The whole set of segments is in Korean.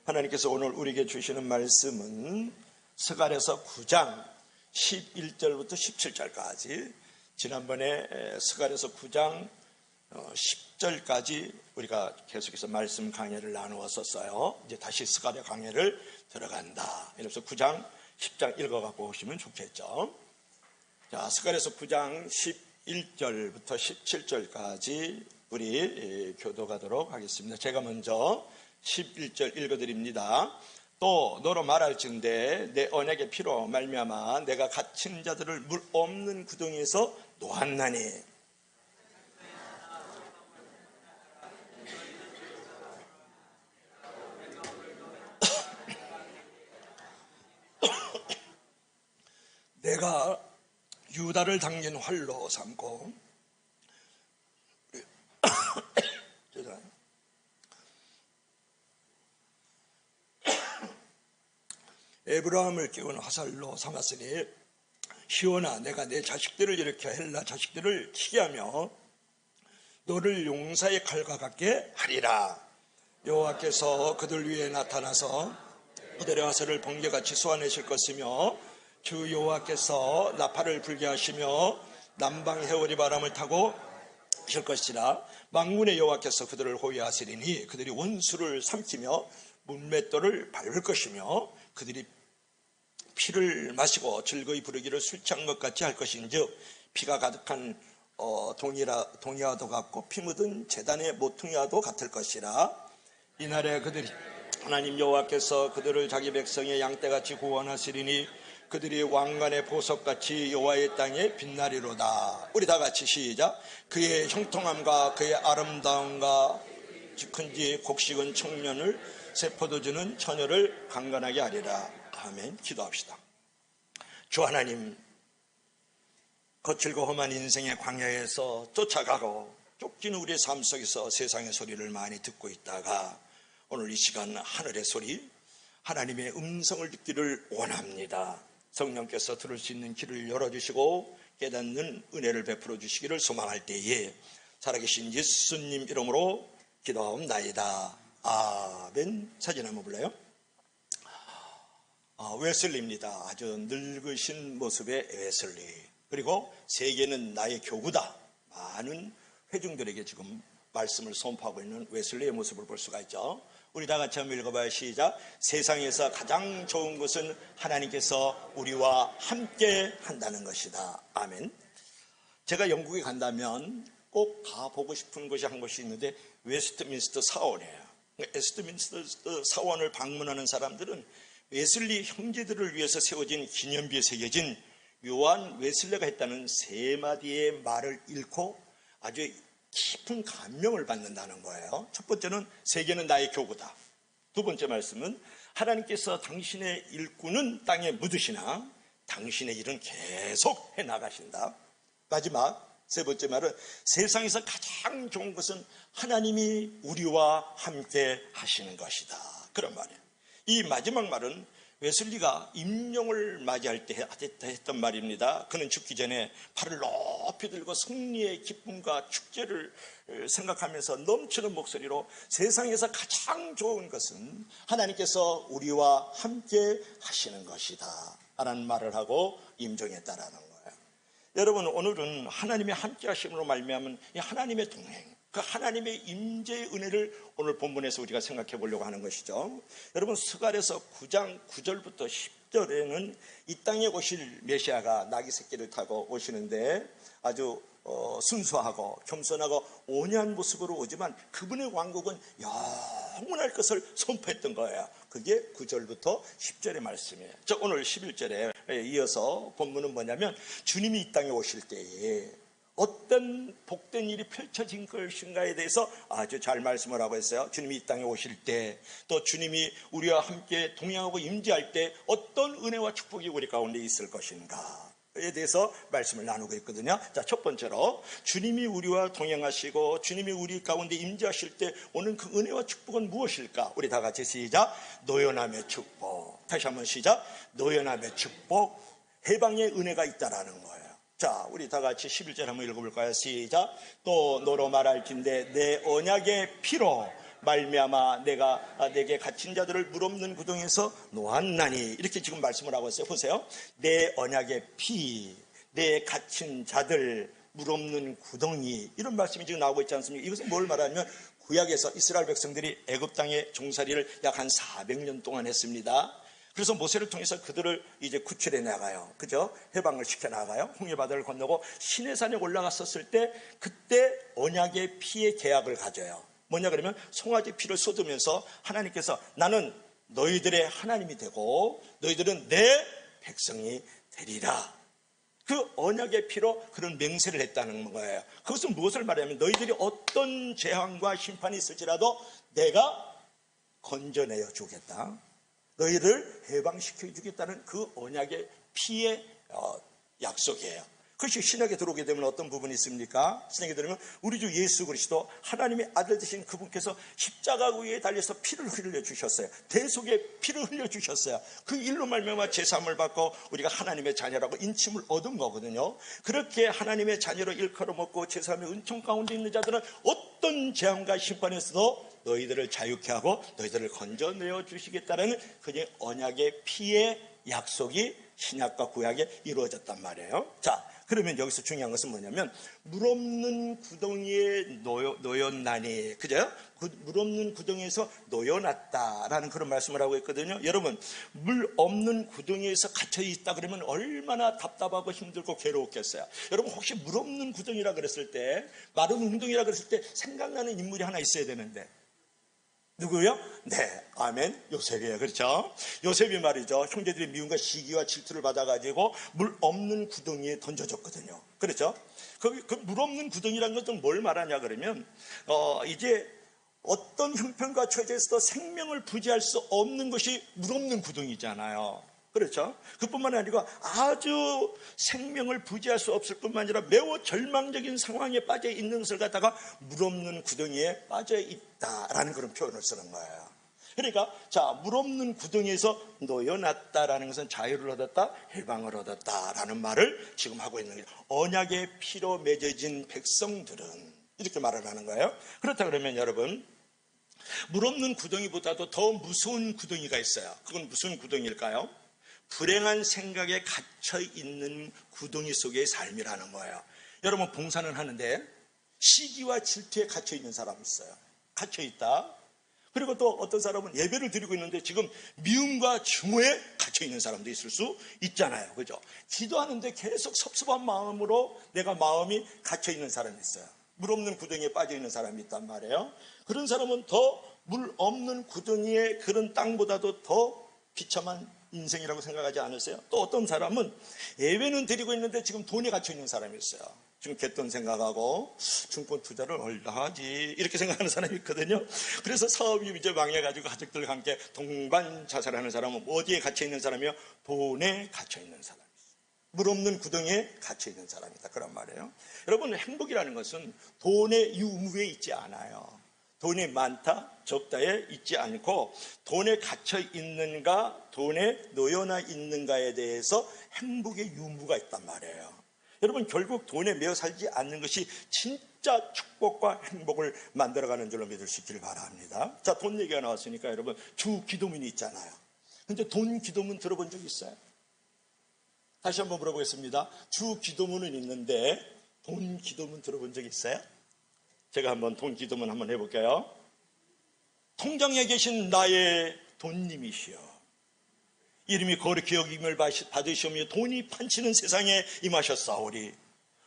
하나님께서 오늘 우리에게 주시는 말씀은 스가랴서 9장 11절부터 17절까지, 지난번에 스가랴서 9장 10절까지 우리가 계속해서 말씀 강해를 나누었었어요. 이제 다시 스가랴 강해를 들어간다. 그래서 9장 10장 읽어갖고 오시면 좋겠죠. 자, 스가랴서 9장 11절부터 17절까지 우리 교도하도록 하겠습니다. 제가 먼저 11절 읽어드립니다. 또 너로 말할진대 내 언약의 피로 말미암아 내가 갇힌 자들을 물 없는 구덩이에서 놓았나니. 내가 유다를 당긴 활로 삼고 에브라함을 끼운 화살로 삼았으니 시온아, 내가 내 자식들을 일으켜 헬라 자식들을 치게 하며 너를 용사의 칼과 같게 하리라. 여호와께서 그들 위에 나타나서 그들의 화살을 번개같이 쏘아내실 것이며 주 여호와께서 나팔을 불게 하시며 남방 해오리 바람을 타고 하실 것이라. 만군의 여호와께서 그들을 호위하시리니 그들이 원수를 삼키며 문맷돌을 밟을 것이며 그들이 피를 마시고 즐거이 부르기를 술 취한 것 같이 할 것인즉 피가 가득한 동이와도 같고 피 묻은 제단의 모퉁이와도 같을 것이라. 이날에 그들이 하나님 여호와께서 그들을 자기 백성의 양떼같이 구원하시리니 그들이 왕관의 보석같이 여호와의 땅에 빛나리로다. 우리 다 같이 시작. 그의 형통함과 그의 아름다움과 큰지 곡식은 청년을 세포도주는 처녀를 강건하게 하리라. 아멘. 기도합시다. 주 하나님, 거칠고 험한 인생의 광야에서 쫓아가고 쫓기는 우리의 삶 속에서 세상의 소리를 많이 듣고 있다가 오늘 이 시간 하늘의 소리, 하나님의 음성을 듣기를 원합니다. 성령께서 들을 수 있는 길을 열어주시고 깨닫는 은혜를 베풀어 주시기를 소망할 때에 살아계신 예수님 이름으로 기도하옵나이다. 아멘. 사진 한번 볼래요? 웨슬리입니다. 아주 늙으신 모습의 웨슬리. 그리고 세계는 나의 교구다. 많은 회중들에게 지금 말씀을 선포하고 있는 웨슬리의 모습을 볼 수가 있죠. 우리 다 같이 한번 읽어봐요. 시작. 세상에서 가장 좋은 것은 하나님께서 우리와 함께 한다는 것이다. 아멘. 제가 영국에 간다면 꼭 가보고 싶은 곳이 한 곳이 있는데 웨스트민스터 사원이에요. 웨스트민스터 사원을 방문하는 사람들은 웨슬리 형제들을 위해서 세워진 기념비에 새겨진 요한 웨슬리가 했다는 세 마디의 말을 읽고 아주 깊은 감명을 받는다는 거예요. 첫 번째는 세계는 나의 교구다. 두 번째 말씀은 하나님께서 당신의 일꾼은 땅에 묻으시나 당신의 일은 계속 해나가신다. 마지막 세 번째 말은 세상에서 가장 좋은 것은 하나님이 우리와 함께 하시는 것이다. 그런 말이에요. 이 마지막 말은 웨슬리가 임종을 맞이할 때 했던 말입니다. 그는 죽기 전에 팔을 높이 들고 승리의 기쁨과 축제를 생각하면서 넘치는 목소리로 세상에서 가장 좋은 것은 하나님께서 우리와 함께 하시는 것이다 라는 말을 하고 임종했다라는 거예요. 여러분, 오늘은 하나님의 함께 하심으로 말미암은 이 하나님의 동행, 그 하나님의 임재의 은혜를 오늘 본문에서 우리가 생각해 보려고 하는 것이죠. 여러분, 스가랴서 9장 9절부터 10절에는 이 땅에 오실 메시아가 나귀 새끼를 타고 오시는데 아주 순수하고 겸손하고 온유한 모습으로 오지만 그분의 왕국은 영원할 것을 선포했던 거예요. 그게 9절부터 10절의 말씀이에요. 오늘 11절에 이어서 본문은 뭐냐면 주님이 이 땅에 오실 때에 어떤 복된 일이 펼쳐진 것인가에 대해서 아주 잘 말씀을 하고 있어요. 주님이 이 땅에 오실 때, 또 주님이 우리와 함께 동행하고 임재할 때 어떤 은혜와 축복이 우리 가운데 있을 것인가에 대해서 말씀을 나누고 있거든요. 자, 첫 번째로 주님이 우리와 동행하시고 주님이 우리 가운데 임재하실 때 오는 그 은혜와 축복은 무엇일까? 우리 다 같이 시작. 노연함의 축복. 다시 한번 시작. 노연함의 축복, 해방의 은혜가 있다라는 거예요. 자, 우리 다 같이 11절 한번 읽어볼까요? 시작. 또 너로 말할진대 내 언약의 피로 말미암아 내가 내게 갇힌 자들을 물없는 구덩이에서 놓았나니. 이렇게 지금 말씀을 하고 있어요. 보세요. 내 언약의 피, 내 갇힌 자들, 물없는 구덩이, 이런 말씀이 지금 나오고 있지 않습니까? 이것은 뭘 말하냐면 구약에서 이스라엘 백성들이 애굽 땅의 종살이를 약 한 400년 동안 했습니다. 그래서 모세를 통해서 그들을 이제 구출해 나가요. 그죠? 해방을 시켜 나가요. 홍해바다를 건너고 시내산에 올라갔었을 때 그때 언약의 피의 계약을 가져요. 뭐냐 그러면 송아지 피를 쏟으면서 하나님께서 나는 너희들의 하나님이 되고 너희들은 내 백성이 되리라. 그 언약의 피로 그런 맹세를 했다는 거예요. 그것은 무엇을 말하냐면 너희들이 어떤 재앙과 심판이 있을지라도 내가 건져내어 주겠다. 너희를 해방시켜 주겠다는 그 언약의 피의 약속이에요. 그것이 신약에 들어오게 되면 어떤 부분이 있습니까? 신약에 들으면 우리 주 예수 그리스도 하나님의 아들 되신 그분께서 십자가 위에 달려서 피를 흘려주셨어요. 대속의 피를 흘려주셨어요. 그 일로 말미암아 제사함을 받고 우리가 하나님의 자녀라고 인침을 얻은 거거든요. 그렇게 하나님의 자녀로 일컬어 먹고 제사함의 은총 가운데 있는 자들은 어떤 재앙과 심판에서도 너희들을 자유케 하고 너희들을 건져내어 주시겠다는 그의 언약의 피의 약속이 신약과 구약에 이루어졌단 말이에요. 자, 그러면 여기서 중요한 것은 뭐냐면 물없는 구덩이에 놓였나니, 그죠? 물없는 구덩이에서 놓여놨다라는 그런 말씀을 하고 있거든요. 여러분, 물 없는 구덩이에서 갇혀 있다 그러면 얼마나 답답하고 힘들고 괴로웠겠어요. 여러분, 혹시 물없는 구덩이라 그랬을 때, 마른 웅덩이라 그랬을 때 생각나는 인물이 하나 있어야 되는데 누구요? 네, 아멘, 요셉이에요. 그렇죠? 요셉이 말이죠, 형제들의 미움과 시기와 질투를 받아가지고 물 없는 구덩이에 던져졌거든요. 그렇죠? 그 물 없는 구덩이라는 것은 뭘 말하냐 그러면 이제 어떤 형편과 처지에서도 생명을 부지할 수 없는 것이 물 없는 구덩이잖아요. 그렇죠? 그뿐만 아니고 아주 생명을 부지할 수 없을 뿐만 아니라 매우 절망적인 상황에 빠져 있는 것을 갖다가 물 없는 구덩이에 빠져 있다라는 그런 표현을 쓰는 거예요. 그러니까 자, 물 없는 구덩이에서 놓여놨다라는 것은 자유를 얻었다, 해방을 얻었다라는 말을 지금 하고 있는 거예요. 언약의 피로 맺어진 백성들은 이렇게 말을 하는 거예요. 그렇다 그러면 여러분, 물 없는 구덩이보다도 더 무서운 구덩이가 있어요. 그건 무슨 구덩이일까요? 불행한 생각에 갇혀있는 구덩이 속의 삶이라는 거예요. 여러분, 봉사는 하는데 시기와 질투에 갇혀있는 사람이 있어요. 갇혀있다. 그리고 또 어떤 사람은 예배를 드리고 있는데 지금 미움과 증오에 갇혀있는 사람도 있을 수 있잖아요. 그죠? 기도하는데 계속 섭섭한 마음으로 내가 마음이 갇혀있는 사람이 있어요. 물 없는 구덩이에 빠져있는 사람이 있단 말이에요. 그런 사람은 더 물 없는 구덩이의 그런 땅보다도 더 비참한 인생이라고 생각하지 않으세요? 또 어떤 사람은 예배는 드리고 있는데 지금 돈에 갇혀있는 사람이 있어요. 지금 갯돈 생각하고 증권 투자를 얼마 하지 이렇게 생각하는 사람이 있거든요. 그래서 사업이 이제 망해가지고 가족들과 함께 동반 자살하는 사람은 어디에 갇혀있는 사람이요? 돈에 갇혀있는 사람이에요. 물 없는 구덩이에 갇혀있는 사람이다, 그런 말이에요. 여러분, 행복이라는 것은 돈의 유무에 있지 않아요. 돈이 많다, 적다에 있지 않고 돈에 갇혀 있는가, 돈에 놓여나 있는가에 대해서 행복의 유무가 있단 말이에요. 여러분, 결국 돈에 매여 살지 않는 것이 진짜 축복과 행복을 만들어가는 줄로 믿을 수 있기를 바랍니다. 자, 돈 얘기가 나왔으니까 여러분, 주 기도문이 있잖아요. 근데 돈 기도문 들어본 적 있어요? 다시 한번 물어보겠습니다. 주 기도문은 있는데 돈 기도문 들어본 적 있어요? 제가 한번 돈 기도문 한번 해볼게요. 통장에 계신 나의 돈님이시여, 이름이 거룩히 여김을 받으시오며 돈이 판치는 세상에 임하셨사오리.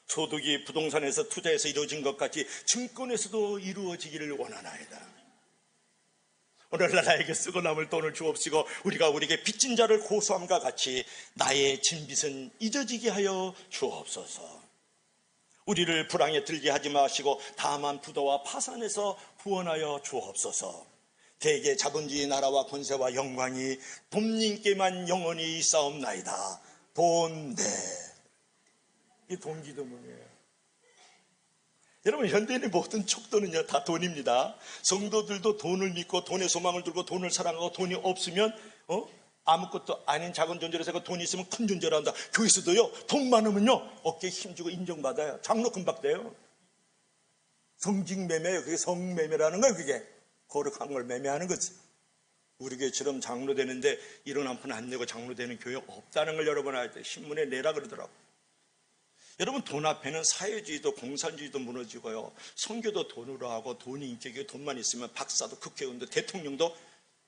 소득이 부동산에서 투자해서 이루어진 것 같이 증권에서도 이루어지기를 원하나이다. 오늘날 나에게 쓰고 남을 돈을 주옵시고 우리가 우리에게 빚진 자를 고소함과 같이 나의 진빚은 잊어지게 하여 주옵소서. 우리를 불황에 들게 하지 마시고 다만 부도와 파산에서 구원하여 주옵소서. 대개 자본주의 나라와 권세와 영광이 돈님께만 영원히 있사옵나이다. 돈 네. 이 돈 기도문이에요. 여러분, 현대인의 모든 척도는요 다 돈입니다. 성도들도 돈을 믿고 돈의 소망을 두고 돈을 사랑하고 돈이 없으면 아무것도 아닌 작은 존재라서 돈이 있으면 큰 존재라 한다. 교회에서도요, 돈 많으면요 어깨에 힘주고 인정받아요. 장로 금박돼요. 성직매매예요. 그게 성매매라는 거예요. 그게 거룩한 걸 매매하는 거지. 우리 교회처럼 장로 되는데 이런 한 푼 안 내고 장로 되는 교회 없다는 걸 여러분 알 때 신문에 내라 그러더라고. 여러분 돈 앞에는 사회주의도 공산주의도 무너지고요. 선교도 돈으로 하고 돈이 인격이고 돈만 있으면 박사도 국회의원도 대통령도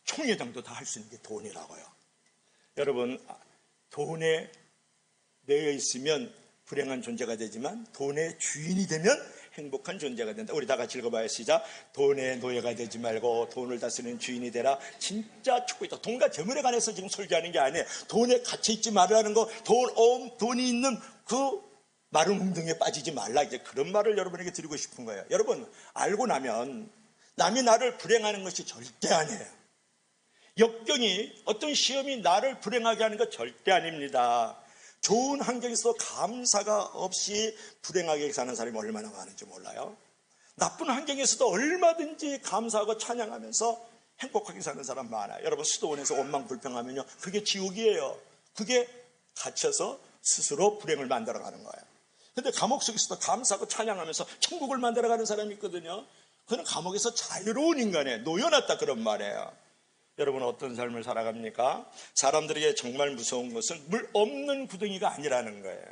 총회장도 다 할 수 있는 게 돈이라고요. 여러분 돈에 매여 있으면 불행한 존재가 되지만 돈의 주인이 되면 행복한 존재가 된다. 우리 다 같이 읽어봐요. 시작. 돈의 노예가 되지 말고 돈을 다스리는 주인이 되라. 진짜 축복이다. 돈과 재물에 관해서 지금 설교하는 게 아니에요. 돈에 갇혀있지 말라는 거, 돈이 있는 그 마른 웅덩이에 빠지지 말라. 이제 그런 말을 여러분에게 드리고 싶은 거예요. 여러분 알고 나면 남이 나를 불행하는 것이 절대 아니에요. 역경이 어떤 시험이 나를 불행하게 하는 것 절대 아닙니다. 좋은 환경에서 감사가 없이 불행하게 사는 사람이 얼마나 많은지 몰라요. 나쁜 환경에서도 얼마든지 감사하고 찬양하면서 행복하게 사는 사람 많아요. 여러분 수도원에서 원망불평하면요 그게 지옥이에요. 그게 갇혀서 스스로 불행을 만들어가는 거예요. 근데 감옥 속에서도 감사하고 찬양하면서 천국을 만들어가는 사람이 있거든요. 그는 감옥에서 자유로운 인간이에요. 놓여놨다 그런 말이에요. 여러분 어떤 삶을 살아갑니까? 사람들에게 정말 무서운 것은 물 없는 구덩이가 아니라는 거예요.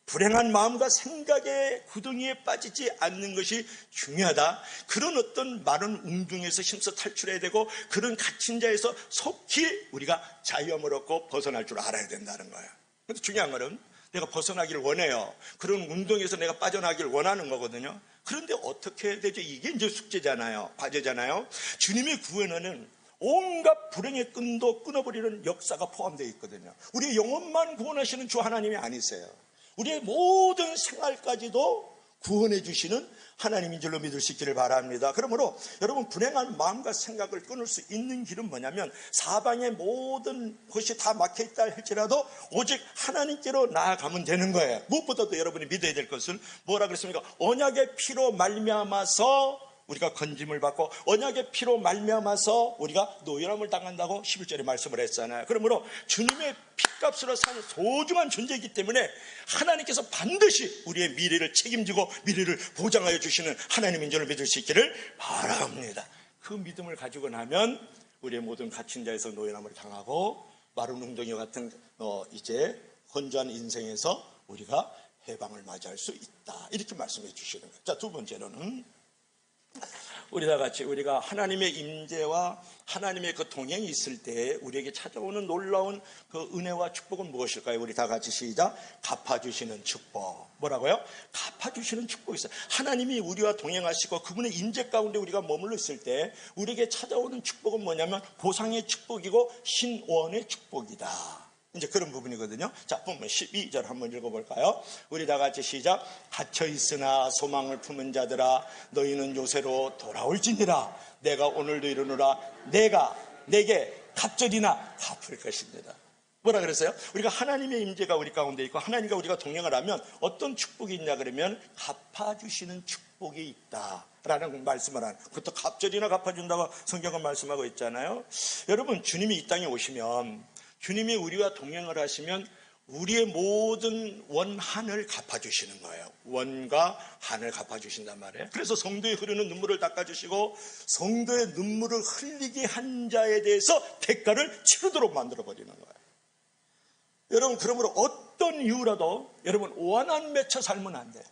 불행한 마음과 생각의 구덩이에 빠지지 않는 것이 중요하다. 그런 어떤 마른 웅덩이에서 힘써 탈출해야 되고 그런 갇힌 자에서 속히 우리가 자유함을 얻고 벗어날 줄 알아야 된다는 거예요. 근데 중요한 거는 내가 벗어나기를 원해요. 그런 웅덩이에서 내가 빠져나가기를 원하는 거거든요. 그런데 어떻게 해야 되죠? 이게 이제 숙제잖아요. 과제잖아요. 주님의 구원에는 온갖 불행의 끈도 끊어버리는 역사가 포함되어 있거든요. 우리의 영혼만 구원하시는 주 하나님이 아니세요. 우리의 모든 생활까지도 구원해 주시는 하나님인 줄로 믿을 수 있기를 바랍니다. 그러므로 여러분 불행한 마음과 생각을 끊을 수 있는 길은 뭐냐면 사방의 모든 것이 다 막혀있다 할지라도 오직 하나님께로 나아가면 되는 거예요. 무엇보다도 여러분이 믿어야 될 것은 뭐라 그랬습니까? 언약의 피로 말미암아서 우리가 건짐을 받고 언약의 피로 말미암아서 우리가 노연함을 당한다고 11절에 말씀을 했잖아요. 그러므로 주님의 피값으로 산 소중한 존재이기 때문에 하나님께서 반드시 우리의 미래를 책임지고 미래를 보장하여 주시는 하나님인 줄을 믿을 수 있기를 바랍니다. 그 믿음을 가지고 나면 우리의 모든 갇힌 자에서 노연함을 당하고 마른 웅덩이 같은 이제 건조한 인생에서 우리가 해방을 맞이할 수 있다. 이렇게 말씀해 주시는 거예요. 자, 두 번째로는 우리 다 같이 우리가 하나님의 임재와 하나님의 그 동행이 있을 때 우리에게 찾아오는 놀라운 그 은혜와 축복은 무엇일까요? 우리 다 같이 시작. 갚아주시는 축복. 뭐라고요? 갚아주시는 축복이 있어요. 하나님이 우리와 동행하시고 그분의 임재 가운데 우리가 머물러 있을 때 우리에게 찾아오는 축복은 뭐냐면 보상의 축복이고 신원의 축복이다. 이제 그런 부분이거든요. 자, 보면 12절 한번 읽어볼까요? 우리 다 같이 시작. 갇혀있으나 소망을 품은 자들아 너희는 요새로 돌아올지니라. 내가 오늘도 이르노라. 내가 내게 갑절이나 갚을 것입니다. 뭐라 그랬어요? 우리가 하나님의 임재가 우리 가운데 있고 하나님과 우리가 동행을 하면 어떤 축복이 있냐 그러면 갚아주시는 축복이 있다라는 말씀을 하는, 그것도 갑절이나 갚아준다고 성경은 말씀하고 있잖아요. 여러분 주님이 이 땅에 오시면 주님이 우리와 동행을 하시면 우리의 모든 원한을 갚아주시는 거예요. 원과 한을 갚아주신단 말이에요. 그래서 성도의 흐르는 눈물을 닦아주시고 성도의 눈물을 흘리게 한 자에 대해서 대가를 치르도록 만들어버리는 거예요. 여러분 그러므로 어떤 이유라도 여러분 원한 맺혀 살면 안 돼요.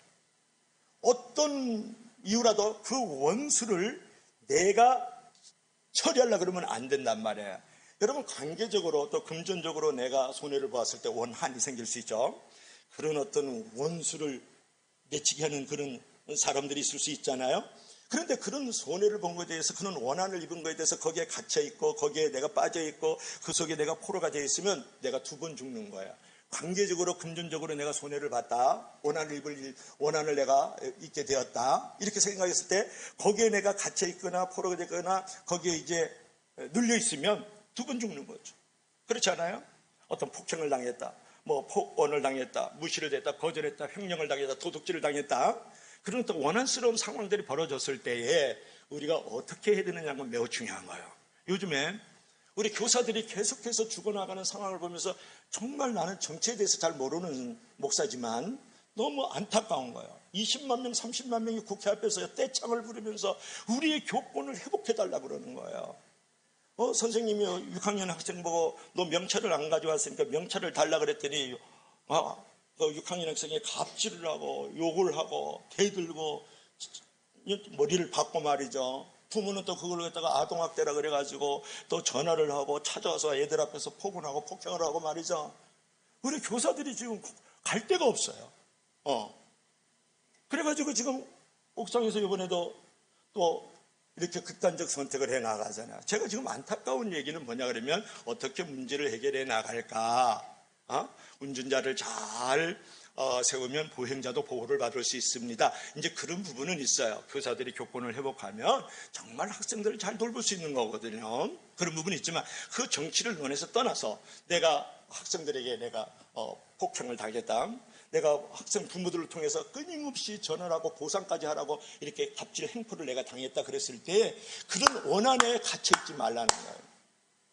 어떤 이유라도 그 원수를 내가 처리하려고 그러면 안 된단 말이에요. 여러분 관계적으로 또 금전적으로 내가 손해를 보았을 때 원한이 생길 수 있죠. 그런 어떤 원수를 맺히게 하는 그런 사람들이 있을 수 있잖아요. 그런데 그런 손해를 본 것에 대해서 그런 원한을 입은 것에 대해서 거기에 갇혀있고 거기에 내가 빠져있고 그 속에 내가 포로가 되어 있으면 내가 두 번 죽는 거야. 관계적으로 금전적으로 내가 손해를 봤다. 원한을 내가 입게 되었다. 이렇게 생각했을 때 거기에 내가 갇혀있거나 포로가 되거나 거기에 이제 눌려있으면 두 번 죽는 거죠. 그렇지 않아요? 어떤 폭행을 당했다, 뭐 폭언을 당했다, 무시를 했다, 거절했다, 횡령을 당했다, 도둑질을 당했다. 그런 또 원한스러운 상황들이 벌어졌을 때에 우리가 어떻게 해야 되느냐가 매우 중요한 거예요. 요즘에 우리 교사들이 계속해서 죽어나가는 상황을 보면서 정말 나는 정치에 대해서 잘 모르는 목사지만 너무 안타까운 거예요. 20만 명, 30만 명이 국회 앞에서 떼창을 부르면서 우리의 교권을 회복해달라고 그러는 거예요. 선생님이 6학년 학생 보고 너 명찰을 안 가져왔으니까 명찰을 달라 그랬더니 6학년 학생이 갑질을 하고 욕을 하고 대들고 머리를 박고 말이죠. 부모는 또 그걸 갖다가 아동학대라 그래가지고 또 전화를 하고 찾아와서 애들 앞에서 폭언하고 폭행을 하고 말이죠. 우리 교사들이 지금 갈 데가 없어요. 그래가지고 지금 옥상에서 이번에도 또 이렇게 극단적 선택을 해 나가잖아요. 제가 지금 안타까운 얘기는 뭐냐 그러면 어떻게 문제를 해결해 나갈까? 운전자를 잘 세우면 보행자도 보호를 받을 수 있습니다. 이제 그런 부분은 있어요. 교사들이 교권을 회복하면 정말 학생들을 잘 돌볼 수 있는 거거든요. 그런 부분이 있지만 그 정치를 논에서 떠나서 내가 학생들에게 내가 폭행을 당했다. 내가 학생 부모들을 통해서 끊임없이 전화를 하고 보상까지 하라고 이렇게 갑질 행포를 내가 당했다 그랬을 때 그런 원한에 갇혀있지 말라는 거예요.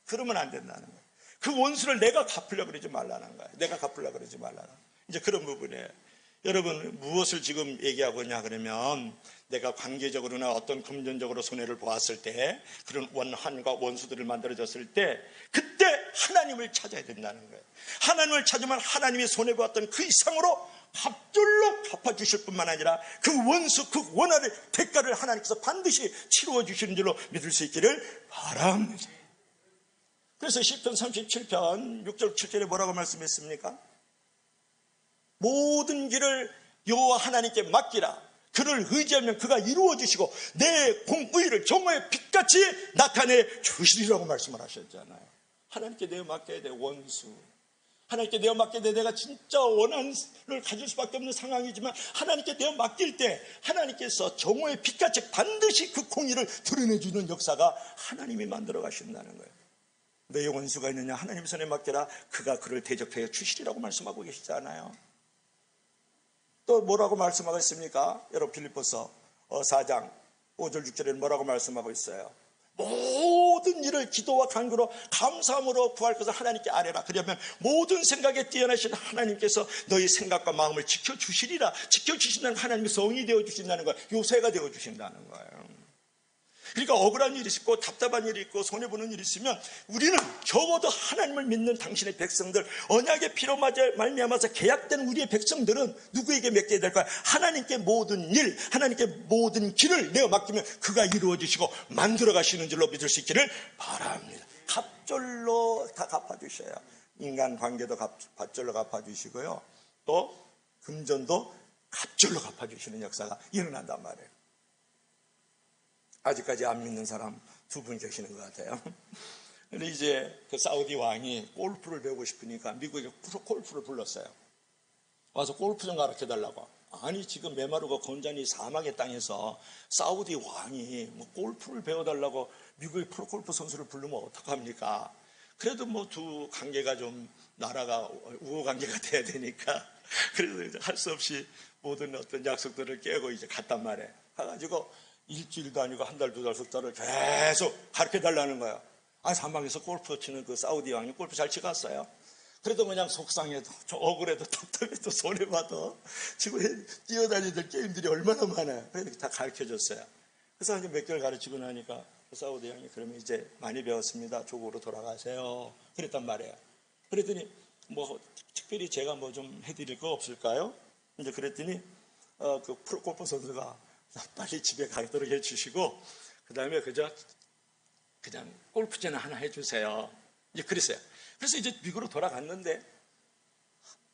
그러면 안 된다는 거예요. 그 원수를 내가 갚으려고 그러지 말라는 거예요. 내가 갚으려고 그러지 말라는 거예요. 이제 그런 부분에 여러분 무엇을 지금 얘기하고 있냐 그러면 내가 관계적으로나 어떤 금전적으로 손해를 보았을 때 그런 원한과 원수들을 만들어졌을 때 그때 하나님을 찾아야 된다는 거예요. 하나님을 찾으면 하나님이 손해보았던 그 이상으로 합절로 갚아주실 뿐만 아니라 그 원수 그 원한의 대가를 하나님께서 반드시 치루어 주시는 줄로 믿을 수 있기를 바랍니다. 그래서 시편 37편 6절 7절에 뭐라고 말씀했습니까? 모든 길을 여호와 하나님께 맡기라. 그를 의지하면 그가 이루어 주시고 내 공의를 정오의 빛같이 나타내 주시리라고 말씀을 하셨잖아요. 하나님께 내어 맡겨야 돼. 원수 하나님께 내어 맡겨야 돼. 내가 진짜 원한을 가질 수밖에 없는 상황이지만 하나님께 내어 맡길 때 하나님께서 정오의 빛같이 반드시 그 공의를 드러내주는 역사가 하나님이 만들어 가신다는 거예요. 너의 원수가 있느냐 하나님 손에 맡겨라. 그가 그를 대적하여 주시리라고 말씀하고 계시잖아요. 또 뭐라고 말씀하고 있습니까? 여러분 빌립보서 4장 5절 6절에는 뭐라고 말씀하고 있어요? 모든 일을 기도와 간구로 감사함으로 구할 것을 하나님께 아뢰라. 그러면 모든 생각에 뛰어나신 하나님께서 너희 생각과 마음을 지켜주시리라. 지켜주신다는 하나님의 성이 되어주신다는 거예요. 요새가 되어주신다는 거예요. 그러니까 억울한 일이 있고 답답한 일이 있고 손해보는 일이 있으면 우리는 적어도 하나님을 믿는 당신의 백성들, 언약의 피로 말미암아서 계약된 우리의 백성들은 누구에게 맡겨야 될까요? 하나님께 모든 일, 하나님께 모든 길을 내어 맡기면 그가 이루어 주시고 만들어 가시는 줄로 믿을 수 있기를 바랍니다. 갑절로 다 갚아주셔야 인간 관계도 갑절로 갚아주시고요, 또 금전도 갑절로 갚아주시는 역사가 일어난단 말이에요. 아직까지 안 믿는 사람 2분 계시는 것 같아요. 근데 이제 그 사우디 왕이 골프를 배우고 싶으니까 미국에 골프를 불렀어요. 와서 골프 좀 가르쳐 달라고. 아니 지금 메마르고 건잔이 사막의 땅에서 사우디 왕이 뭐 골프를 배워달라고 미국의 프로골프 선수를 부르면 어떡합니까? 그래도 뭐 두 관계가 좀 나라가 우호 관계가 돼야 되니까 그래도 할 수 없이 모든 어떤 약속들을 깨고 이제 갔단 말이에요. 가가지고 일주일도 아니고 한 달, 2달, 3달을 계속 가르쳐 달라는 거예요. 사막에서 골프 치는 그 사우디 왕이 골프 잘 치갔어요. 그래도 그냥 속상해도, 억울해도, 답답해도, 손해봐도 지금 뛰어다니는 게임들이 얼마나 많아요. 그래서 다 가르쳐 줬어요. 그래서 이제 몇 개월 가르치고 나니까 그 사우디 왕이 그러면 이제 많이 배웠습니다. 조국으로 돌아가세요. 그랬단 말이에요. 그랬더니 뭐 특별히 제가 뭐 좀 해드릴 거 없을까요? 이제 그랬더니 그 프로골프 선수가 빨리 집에 가도록 해주시고 그 다음에 그냥 골프채나 하나 해주세요. 이제 그랬어요. 그래서 이제 미국으로 돌아갔는데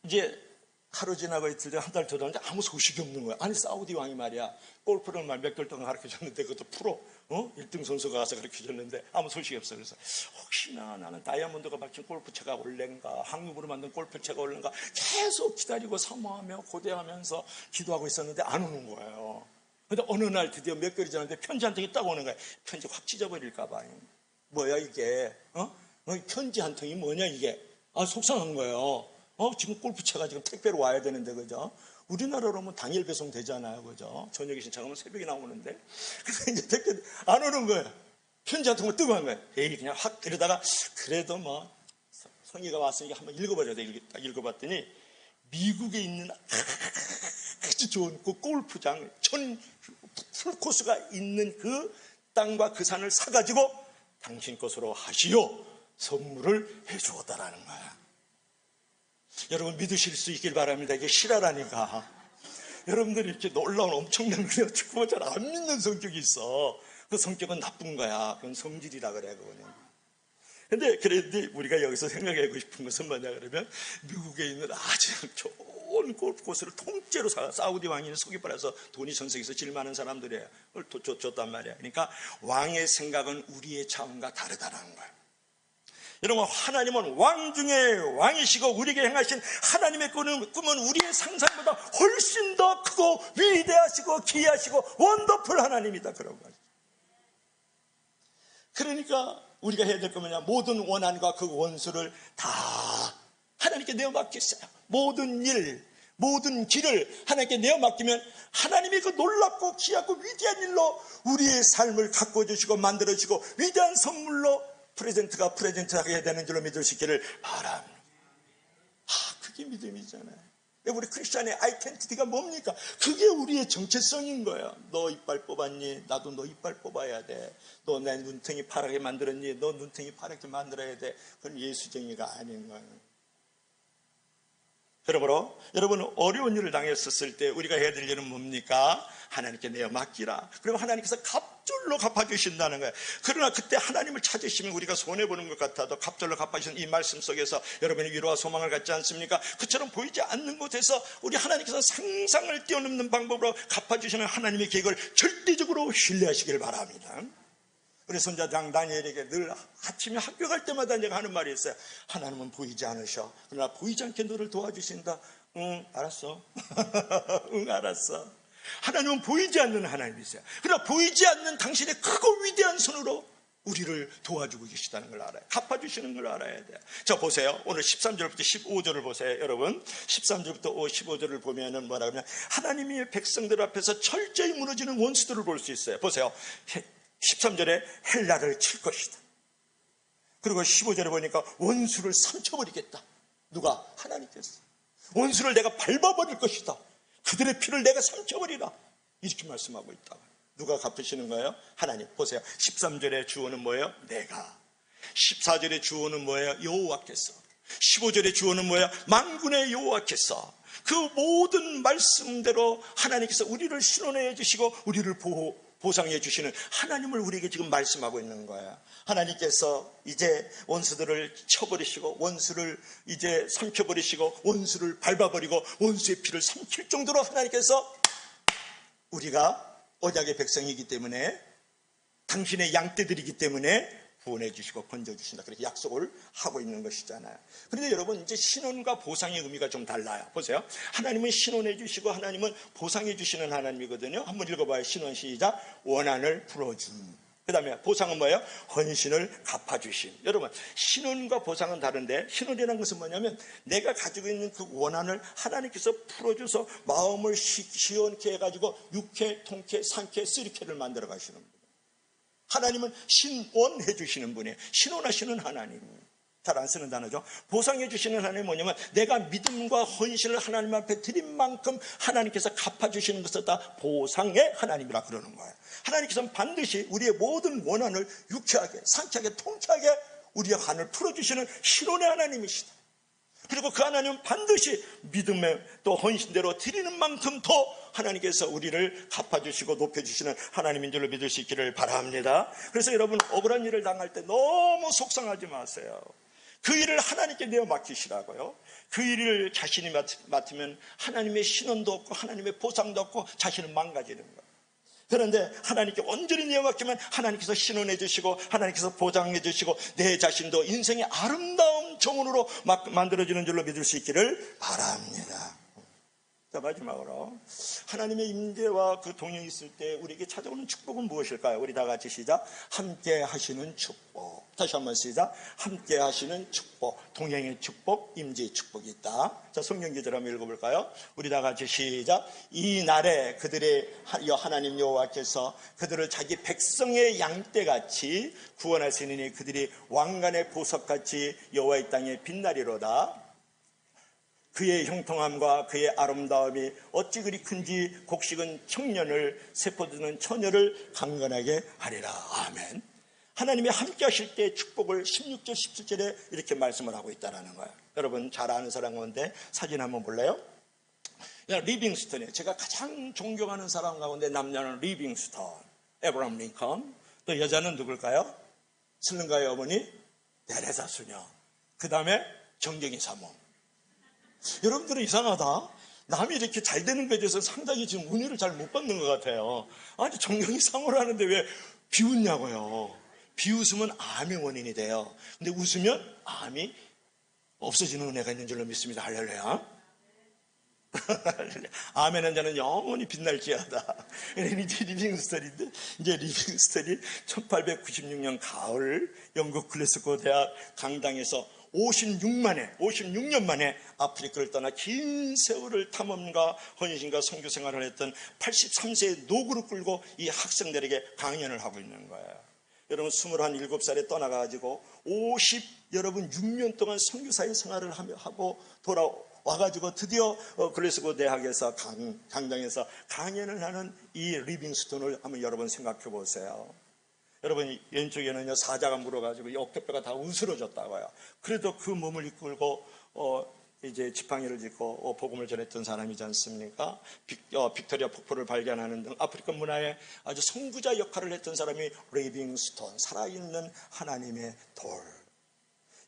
이제 하루 지나고 이틀 전 한 달 돌아왔는데 아무 소식이 없는 거야. 아니 사우디 왕이 말이야 골프를 몇 개월 동안 가르쳐줬는데 그것도 프로 1등 선수가 가서 가르쳐줬는데 아무 소식이 없어. 그래서 혹시나 나는 다이아몬드가 박힌 골프채가 올랜가 한국으로 만든 골프채가 올랜가 계속 기다리고 사모하며 고대하면서 기도하고 있었는데 안 오는 거예요. 근데 어느 날 드디어 몇 개월이 지났는데 편지 한 통이 딱 오는 거야. 편지 확 찢어버릴까 봐. 뭐야 이게? 편지 한 통이 뭐냐 이게? 속상한 거예요. 지금 골프채가 지금 택배로 와야 되는데 그죠? 우리나라로는 당일 배송 되잖아요, 그죠? 저녁에 신청하면 새벽에 나오는데 그래서 이제 택배 안 오는 거예요. 편지 한 통을 뜨고 한 거예요. 에이 그냥 확 그러다가 그래도 뭐 성의가 왔으니까 한번 읽어봐줘야 돼. 딱 읽어봤더니 미국에 있는 아주 좋은 그 골프장, 풀코스가 있는 그 땅과 그 산을 사가지고 당신 것으로 하시오 선물을 해주었다라는 거야. 여러분 믿으실 수 있길 바랍니다. 이게 실화라니까. 여러분들이 이렇게 놀라운 엄청난 그냥 축구만 잘 안 믿는 성격이 있어. 그 성격은 나쁜 거야. 그건 성질이라 그래, 그거는. 근데 그런데 우리가 여기서 생각하고 싶은 것은 뭐냐 그러면 미국에 있는 아주 좋은 골프코스를 통째로 사우디 왕이 속이 빨아서 돈이 전 세계에서 제일 많은 사람들이에요. 그걸 줬단 말이야. 그러니까 왕의 생각은 우리의 차원과 다르다는 거야. 여러분, 하나님은 왕 중에 왕이시고 우리에게 행하신 하나님의 꿈은 우리의 상상보다 훨씬 더 크고 위대하시고 기이하시고 원더풀 하나님이다, 그런 거죠. 그러니까 우리가 해야 될 거 뭐냐, 모든 원한과 그 원수를 다 하나님께 내어 맡겼어요. 모든 일, 모든 길을 하나님께 내어 맡기면 하나님이 그 놀랍고 귀하고 위대한 일로 우리의 삶을 가꿔주시고 만들어주시고 위대한 선물로 프레젠트하게 되는 줄로 믿을 수 있기를 바랍니다. 그게 믿음이잖아요. 우리 크리스찬의 아이덴티티가 뭡니까? 그게 우리의 정체성인 거예요. 너 이빨 뽑았니? 나도 너 이빨 뽑아야 돼. 너 내 눈탱이 파랗게 만들었니? 너 눈탱이 파랗게 만들어야 돼. 그건 예수쟁이가 아닌 거예요. 그러므로 여러분, 어려운 일을 당했었을 때 우리가 해야 될 일은 뭡니까? 하나님께 내어 맡기라. 그리고 하나님께서 갑절로 갚아주신다는 거예요. 그러나 그때 하나님을 찾으시면 우리가 손해보는 것 같아도 갑절로 갚아주신 이 말씀 속에서 여러분이 위로와 소망을 갖지 않습니까? 그처럼 보이지 않는 곳에서 우리 하나님께서 상상을 뛰어넘는 방법으로 갚아주시는 하나님의 계획을 절대적으로 신뢰하시길 바랍니다. 우리 손자장 다니엘에게 늘 아침에 학교 갈 때마다 내가 하는 말이 있어요. 하나님은 보이지 않으셔. 그러나 보이지 않게 너를 도와주신다. 응, 알았어. 응, 알았어. 하나님은 보이지 않는 하나님이세요. 그러나 보이지 않는 당신의 크고 위대한 손으로 우리를 도와주고 계시다는 걸 알아요. 갚아주시는 걸 알아야 돼요. 자, 보세요. 오늘 13절부터 15절을 보세요. 여러분, 13절부터 15절을 보면은 뭐라 그러면 하나님의 백성들 앞에서 철저히 무너지는 원수들을 볼 수 있어요. 보세요. 13절에 헬라를 칠 것이다. 그리고 15절에 보니까 원수를 삼켜버리겠다. 누가? 하나님께서. 원수를 내가 밟아버릴 것이다. 그들의 피를 내가 삼켜버리라. 이렇게 말씀하고 있다. 누가 갚으시는 거예요? 하나님. 보세요. 13절의 주어는 뭐예요? 내가. 14절의 주어는 뭐예요? 여호와께서. 15절의 주어는 뭐예요? 만군의 여호와께서. 그 모든 말씀대로 하나님께서 우리를 신원해 주시고 우리를 보상해 주시는 하나님을 우리에게 지금 말씀하고 있는 거예요. 하나님께서 이제 원수들을 쳐버리시고 원수를 이제 삼켜버리시고 원수를 밟아버리고 원수의 피를 삼킬 정도로 하나님께서 우리가 언약의 백성이기 때문에 당신의 양떼들이기 때문에 구원해 주시고 건져 주신다. 그렇게 약속을 하고 있는 것이잖아요. 그런데 여러분, 이제 신원과 보상의 의미가 좀 달라요. 보세요. 하나님은 신원해 주시고 하나님은 보상해 주시는 하나님이거든요. 한번 읽어봐요. 신원 시작. 원한을 풀어줌. 그 다음에 보상은 뭐예요? 헌신을 갚아주심. 여러분, 신원과 보상은 다른데 신원이라는 것은 뭐냐면 내가 가지고 있는 그 원한을 하나님께서 풀어줘서 마음을 시원케 해가지고 육회, 통쾌, 상쾌, 쓰리쾌를 만들어 가시는 거예요. 하나님은 신원해 주시는 분이에요. 신원하시는 하나님. 잘 안 쓰는 단어죠. 보상해 주시는 하나님은 뭐냐면 내가 믿음과 헌신을 하나님 앞에 드린 만큼 하나님께서 갚아주시는 것을 다 보상의 하나님이라 그러는 거예요. 하나님께서는 반드시 우리의 모든 원한을 유쾌하게, 상쾌하게, 통쾌하게 우리의 간을 풀어주시는 신원의 하나님이시다. 그리고 그 하나님은 반드시 믿음의 또 헌신대로 드리는 만큼 더 하나님께서 우리를 갚아주시고 높여주시는 하나님인 줄로 믿을 수 있기를 바랍니다. 그래서 여러분, 억울한 일을 당할 때 너무 속상하지 마세요. 그 일을 하나님께 내어 맡기시라고요. 그 일을 자신이 맡으면 하나님의 신원도 없고 하나님의 보상도 없고 자신은 망가지는 거예요. 그런데 하나님께 온전히 내어 맡기면 하나님께서 신원해 주시고 하나님께서 보장해 주시고 내 자신도 인생의 아름다운 정원으로 만들어지는 줄로 믿을 수 있기를 바랍니다. 자, 마지막으로 하나님의 임재와 그 동행이 있을 때 우리에게 찾아오는 축복은 무엇일까요? 우리 다 같이 시작. 함께 하시는 축복. 다시 한번 시작. 함께 하시는 축복. 동행의 축복, 임재의 축복이 있다. 자, 성경 구절 한번 읽어볼까요? 우리 다 같이 시작. 이 날에 그들의 하나님 여호와께서 그들을 자기 백성의 양떼같이 구원하시느니 그들이 왕관의 보석같이 여호와의 땅에 빛나리로다. 그의 형통함과 그의 아름다움이 어찌 그리 큰지 곡식은 청년을 세포드는 처녀를 강건하게 하리라. 아멘. 하나님이 함께 하실 때 축복을 16절 17절에 이렇게 말씀을 하고 있다는 거예요. 여러분 잘 아는 사람 가운데 사진 한번 볼래요? 리빙스턴이에요. 제가 가장 존경하는 사람 가운데 남자는 리빙스턴, 에브라함 링컨. 또 여자는 누굴까요? 슬른가의 어머니 데레사 수녀. 그 다음에 정경희 사모. 여러분들은 이상하다. 남이 이렇게 잘 되는 것에 대해서 상당히 지금 은혜를 잘 못 받는 것 같아요. 아니 정경희 사모를 하는데 왜 비웃냐고요. 비웃으면 암의 원인이 돼요. 근데 웃으면 암이 없어지는 은혜가 있는 줄로 믿습니다. 할렐루야. 아멘은 자는 영원히 빛날지어다. 리빙스턴인데, 이제 리빙스턴이 1896년 가을 영국 글래스고 대학 강당에서 56년 만에 아프리카를 떠나 긴 세월을 탐험과 헌신과 선교 생활을 했던 83세의 노구를 끌고 이 학생들에게 강연을 하고 있는 거예요. 여러분 27살에 떠나가지고 6년 동안 선교사의 생활을 하고 돌아와가지고 드디어 글래스고 대학에서 강당에서 강연을 하는 이 리빙스턴을 한번 여러분 생각해 보세요. 여러분 왼쪽에는요 사자가 물어가지고 어깨뼈가 다 으스러졌다고요. 그래도 그 몸을 이끌고 이제 지팡이를 짚고 복음을 전했던 사람이지 않습니까? 빅토리아 폭포를 발견하는 등 아프리카 문화에 아주 선구자 역할을 했던 사람이 리빙스턴, 살아있는 하나님의 돌.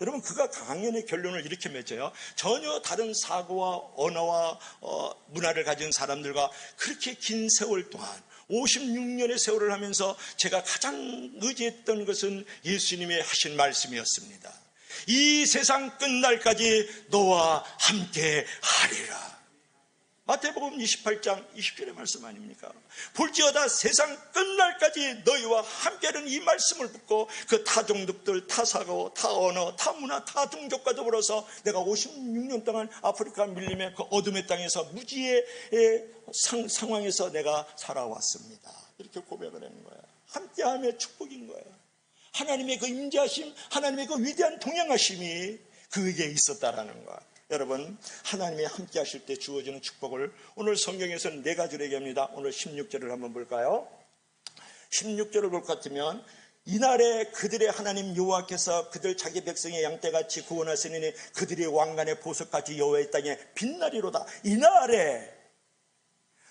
여러분 그가 강연의 결론을 이렇게 맺어요. 전혀 다른 사고와 언어와 문화를 가진 사람들과 그렇게 긴 세월 동안 56년의 세월을 하면서 제가 가장 의지했던 것은 예수님이 하신 말씀이었습니다. 이 세상 끝날까지 너와 함께 하리라. 마태복음 28장 20절의 말씀 아닙니까? 볼지어다 세상 끝날까지 너희와 함께하는 이 말씀을 듣고 그 타종족들, 타사고, 타언어, 타문화, 타종족과 더불어서 내가 56년 동안 아프리카 밀림의 그 어둠의 땅에서 무지의 상황에서 내가 살아왔습니다. 이렇게 고백을 하는 거예요. 함께하며 축복인 거예요. 하나님의 그 임재하심, 하나님의 그 위대한 동행하심이 그에게 있었다라는 거예요. 여러분 하나님이 함께 하실 때 주어지는 축복을 오늘 성경에서는 4가지로 얘기합니다. 오늘 16절을 한번 볼까요? 16절을 볼 것 같으면 이날에 그들의 하나님 여호와께서 그들 자기 백성의 양떼같이 구원하시니 그들의 왕관의 보석같이 여호와의 땅에 빛나리로다. 이날에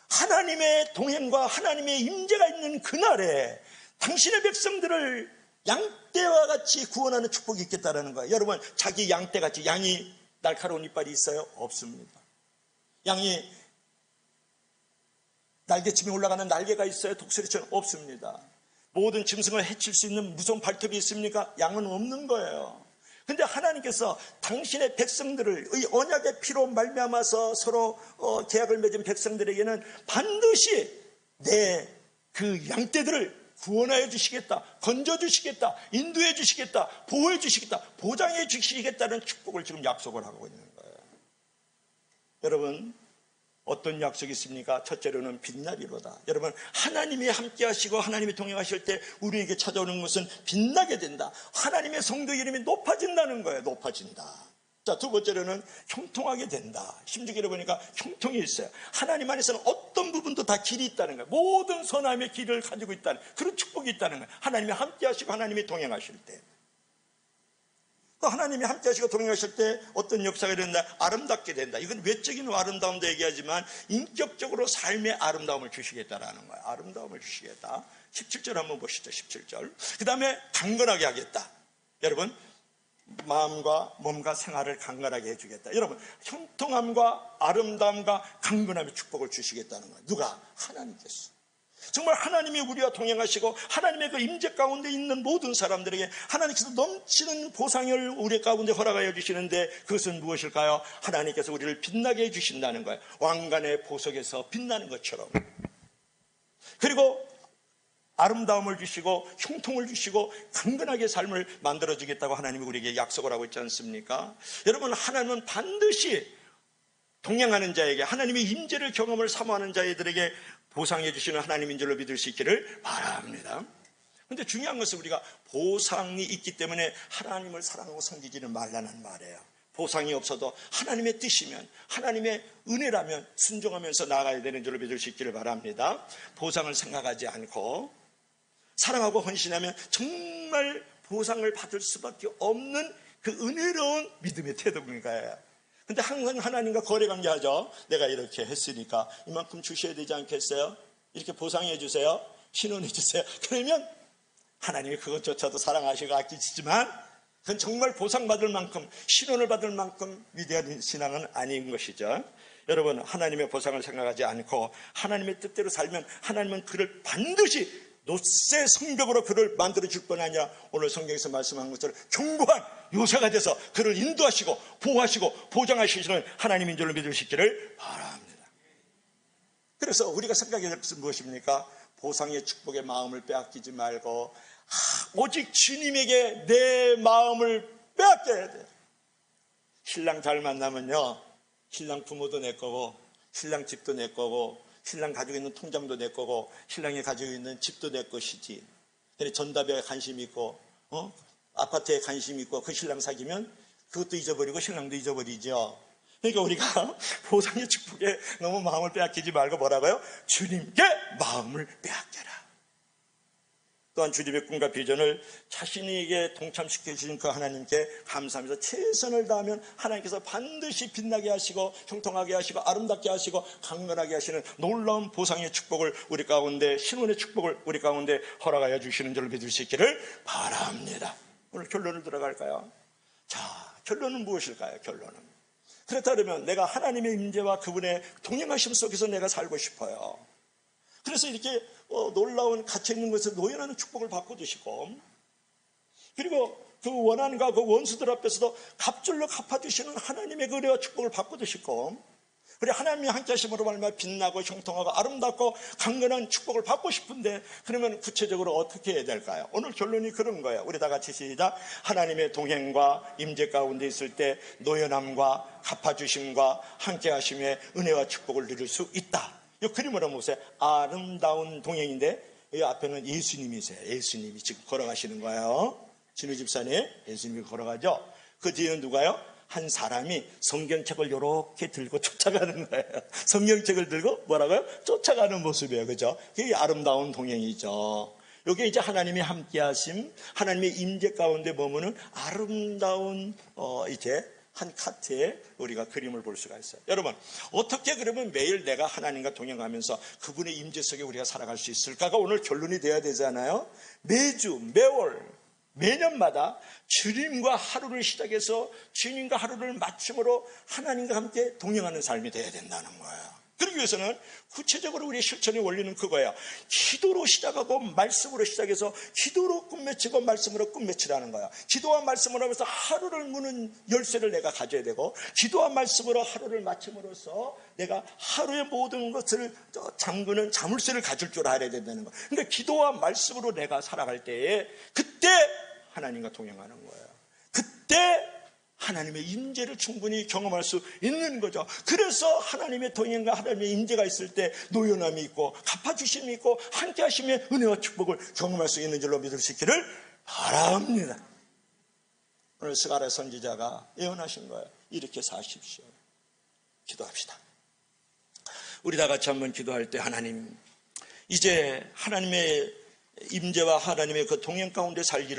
하나님의 동행과 하나님의 임재가 있는 그날에 당신의 백성들을 양떼와 같이 구원하는 축복이 있겠다라는 거예요. 여러분 자기 양떼같이 양이 날카로운 이빨이 있어요? 없습니다. 양이 날개침에 올라가는 날개가 있어요? 독수리처럼? 없습니다. 모든 짐승을 해칠 수 있는 무서운 발톱이 있습니까? 양은 없는 거예요. 그런데 하나님께서 당신의 백성들을 이 언약의 피로 말미암아서 서로 계약을 맺은 백성들에게는 반드시 내 그 양떼들을 구원하여 주시겠다, 건져 주시겠다, 인도해 주시겠다, 보호해 주시겠다, 보장해 주시겠다는 축복을 지금 약속을 하고 있는 거예요. 여러분 어떤 약속이 있습니까? 첫째로는 빛나리로다. 여러분 하나님이 함께 하시고 하나님이 동행하실 때 우리에게 찾아오는 것은 빛나게 된다. 하나님의 성도 이름이 높아진다는 거예요. 높아진다. 자, 두 번째로는 형통하게 된다. 16절에 보니까 형통이 있어요. 하나님 안에서는 어떤 부분도 다 길이 있다는 거예요. 모든 선함의 길을 가지고 있다는 그런 축복이 있다는 거예요. 하나님이 함께 하시고 하나님이 동행하실 때. 또 하나님이 함께 하시고 동행하실 때 어떤 역사가 된다? 아름답게 된다. 이건 외적인 아름다움도 얘기하지만 인격적으로 삶의 아름다움을 주시겠다라는 거예요. 아름다움을 주시겠다. 17절 한번 보시죠. 17절. 그 다음에 강건하게 하겠다. 여러분 마음과 몸과 생활을 강건하게 해주겠다. 여러분 형통함과 아름다움과 강건함의 축복을 주시겠다는 거예요. 누가? 하나님께서. 정말 하나님이 우리와 동행하시고 하나님의 그 임재 가운데 있는 모든 사람들에게 하나님께서 넘치는 보상을 우리 가운데 허락하여 주시는데 그것은 무엇일까요? 하나님께서 우리를 빛나게 해주신다는 거예요. 왕관의 보석에서 빛나는 것처럼. 그리고 아름다움을 주시고 형통을 주시고 강건하게 삶을 만들어주겠다고 하나님이 우리에게 약속을 하고 있지 않습니까? 여러분 하나님은 반드시 동행하는 자에게 하나님의 임재를 경험을 사모하는 자들에게 보상해 주시는 하나님인 줄로 믿을 수 있기를 바랍니다. 그런데 중요한 것은 우리가 보상이 있기 때문에 하나님을 사랑하고 섬기지는 말라는 말이에요. 보상이 없어도 하나님의 뜻이면, 하나님의 은혜라면 순종하면서 나아가야 되는 줄을 믿을 수 있기를 바랍니다. 보상을 생각하지 않고 사랑하고 헌신하면 정말 보상을 받을 수밖에 없는 그 은혜로운 믿음의 태도인 거예요. 근데 항상 하나님과 거래관계하죠. 내가 이렇게 했으니까 이만큼 주셔야 되지 않겠어요? 이렇게 보상해 주세요. 신원해 주세요. 그러면 하나님이 그것조차도 사랑하시고 아끼시지만 그건 정말 보상받을 만큼, 신원을 받을 만큼 위대한 신앙은 아닌 것이죠. 여러분, 하나님의 보상을 생각하지 않고 하나님의 뜻대로 살면 하나님은 그를 반드시 노새 성벽으로 그를 만들어줄 뿐 아니라 오늘 성경에서 말씀한 것처럼 견고한 요새가 돼서 그를 인도하시고 보호하시고 보장하시는 하나님인 줄을 믿을 수 있기를 바랍니다. 그래서 우리가 생각해야 될 것은 무엇입니까? 보상의 축복의 마음을 빼앗기지 말고 오직 주님에게 내 마음을 빼앗겨야 돼. 신랑 잘 만나면요, 신랑 부모도 내 거고 신랑 집도 내 거고 신랑 가지고 있는 통장도 내 거고 신랑이 가지고 있는 집도 내 것이지. 전답에 관심이 있고 아파트에 관심이 있고 그 신랑 사귀면 그것도 잊어버리고 신랑도 잊어버리죠. 그러니까 우리가 보상의 축복에 너무 마음을 빼앗기지 말고 뭐라고요? 주님께 마음을 빼앗겨라. 또한 주님의 꿈과 비전을 자신에게 동참시켜 주신 그 하나님께 감사하면서 최선을 다하면 하나님께서 반드시 빛나게 하시고 형통하게 하시고 아름답게 하시고 강건하게 하시는 놀라운 보상의 축복을 우리 가운데, 신원의 축복을 우리 가운데 허락하여 주시는 줄 믿을 수 있기를 바랍니다. 오늘 결론을 들어갈까요? 자, 결론은 무엇일까요? 결론은 그렇다면 내가 하나님의 임재와 그분의 동행하심 속에서 내가 살고 싶어요. 그래서 이렇게 놀라운 갇혀있는 것에서 노연하는 축복을 받고 드시고, 그리고 그 원한과 그 원수들 앞에서도 갑절로 갚아주시는 하나님의 그 은혜와 축복을 받고 드시고, 그리고 하나님이 함께 하심으로 말미암아 빛나고 형통하고 아름답고 강건한 축복을 받고 싶은데, 그러면 구체적으로 어떻게 해야 될까요? 오늘 결론이 그런 거예요. 우리 다 같이 시작. 하나님의 동행과 임재 가운데 있을 때 노연함과 갚아주심과 함께 하심의 은혜와 축복을 누릴 수 있다. 이 그림을 한번 보세요. 아름다운 동행인데 이 앞에는 예수님이세요. 예수님이 지금 걸어가시는 거예요. 진우 집사님, 예수님이 걸어가죠. 그 뒤에는 누가요? 한 사람이 성경책을 이렇게 들고 쫓아가는 거예요. 성경책을 들고 뭐라고요? 쫓아가는 모습이에요. 그죠? 이게 아름다운 동행이죠. 여기 이제 하나님이 함께 하심, 하나님의 임재 가운데 머무는 아름다운 이제 한 카트에 우리가 그림을 볼 수가 있어요. 여러분, 어떻게 그러면 매일 내가 하나님과 동행하면서 그분의 임재 속에 우리가 살아갈 수 있을까가 오늘 결론이 돼야 되잖아요. 매주, 매월, 매년마다 주님과 하루를 시작해서 주님과 하루를 마침으로 하나님과 함께 동행하는 삶이 돼야 된다는 거예요. 그러기 위해서는 구체적으로 우리의 실천의 원리는 그거예요. 기도로 시작하고 말씀으로 시작해서 기도로 끝맺히고 말씀으로 끝맺히라는 거예요. 기도와 말씀으로 하면서 하루를 무는 열쇠를 내가 가져야 되고, 기도와 말씀으로 하루를 마침으로써 내가 하루의 모든 것을 잠그는 자물쇠를 가질 줄 알아야 된다는 거예요. 그러니까 기도와 말씀으로 내가 살아갈 때에 그때 하나님과 동행하는 거예요. 그때 하나님의 임재를 충분히 경험할 수 있는 거죠. 그래서 하나님의 동행과 하나님의 임재가 있을 때 노연함이 있고 갚아주심이 있고 함께 하시면 은혜와 축복을 경험할 수 있는 줄로 믿을 수 있기를 바랍니다. 오늘 스가랴 선지자가 예언하신 거예요. 이렇게 사십시오. 기도합시다. 우리 다 같이 한번 기도할 때, 하나님, 이제 하나님의 임재와 하나님의 그 동행 가운데 살기를